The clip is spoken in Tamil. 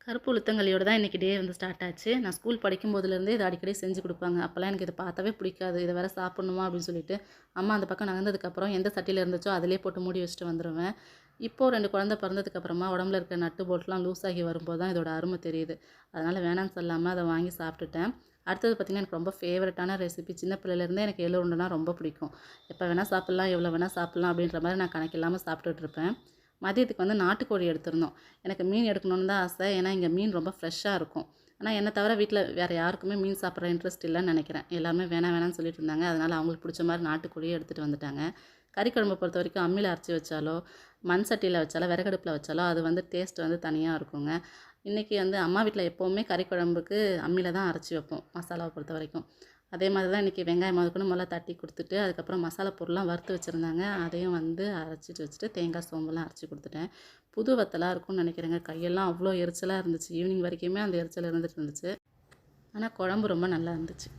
கருப்பு உளுத்தங்களியோட தான் இன்றைக்கி டே வந்து ஸ்டார்ட் ஆச்சு. நான் ஸ்கூல் படிக்கும்போதுலேருந்தே இதை அடிக்கடி செஞ்சு கொடுப்பாங்க. அப்போல்லாம் எனக்கு இதை பார்த்தாவே பிடிக்காது. இதை வேறு சாப்பிட்ணுமா அப்படின்னு சொல்லிட்டு அம்மா அந்த பக்கம் நகர்ந்ததுக்கப்புறம் எந்த சட்டியில் இருந்துச்சோ அதிலே போட்டு மூடி வச்சுட்டு வந்துடுவேன். இப்போது 2 குழந்தை பிறந்ததுக்கப்புறமா உடம்புல இருக்க நட்டு போல்ட்லாம் லூஸ் ஆகி வரும்போது தான் இதோட அருமை தெரியுது. அதனால் வேணான்னு சொல்லாமல் அதை வாங்கி சாப்பிட்டுட்டேன். அடுத்தது பார்த்திங்கன்னா எனக்கு ரொம்ப ஃபேவரட்டான ரெசிபி. சின்ன பிள்ளையிலேருந்தே எனக்கு எள்ளு உருண்டைனா ரொம்ப பிடிக்கும். எப்போ வேணால் சாப்பிட்லாம், எவ்வளோ வேணால் சாப்பிட்லாம் அப்படின்ற மாதிரி நான் கணக்கில்லாமல் சாப்பிட்டுட்ருப்பேன். மதியத்துக்கு வந்து நாட்டுக்கோழி எடுத்திருந்தோம். எனக்கு மீன் எடுக்கணும்னு தான் ஆசை. ஏன்னா இங்கே மீன் ரொம்ப ஃப்ரெஷ்ஷாக இருக்கும். ஆனால் என்னை தவிர வீட்டில் வேறு யாருக்குமே மீன் சாப்பிட்ற இன்ட்ரெஸ்ட் இல்லைன்னு நினைக்கிறேன். எல்லாருமே வேணாம் வேணாம்னு சொல்லிட்டு இருந்தாங்க. அதனால் அவங்களுக்கு பிடிச்ச மாதிரி நாட்டுக்கோழியே எடுத்துகிட்டு வந்துட்டாங்க. கறி குழம்பை பொறுத்த வரைக்கும் அம்மியில் அரைச்சி வச்சாலோ, மண் சட்டியில் வச்சாலோ, விறகடுப்பில் வச்சாலோ அது வந்து டேஸ்ட் வந்து தனியாக இருக்குங்க. இன்றைக்கி வந்து அம்மா வீட்டில் எப்போவுமே கறி குழம்புக்கு அம்மியில் தான் அரைச்சி வைப்போம், மசாலாவை பொறுத்த வரைக்கும். அதே மாதிரி தான் இன்றைக்கி வெங்காயம் முதற்கொண்டு முதல்ல தட்டி கொடுத்துட்டு, அதுக்கப்புறம் மசாலா பொருள்லாம் வறுத்து வச்சுருந்தாங்க. அதையும் வந்து அரைச்சிட்டு வச்சுட்டு தேங்காய் சோம்புலாம் அரைச்சி கொடுத்துட்டேன். புது வத்தலாக இருக்கும்னு நினைக்கிறேங்க. கையெல்லாம் அவ்வளோ எரிச்சலாக இருந்துச்சு. ஈவினிங் வரைக்குமே அந்த எரிச்சல் இருந்துட்டு இருந்துச்சு. ஆனால் குழம்பு ரொம்ப நல்லா இருந்துச்சு.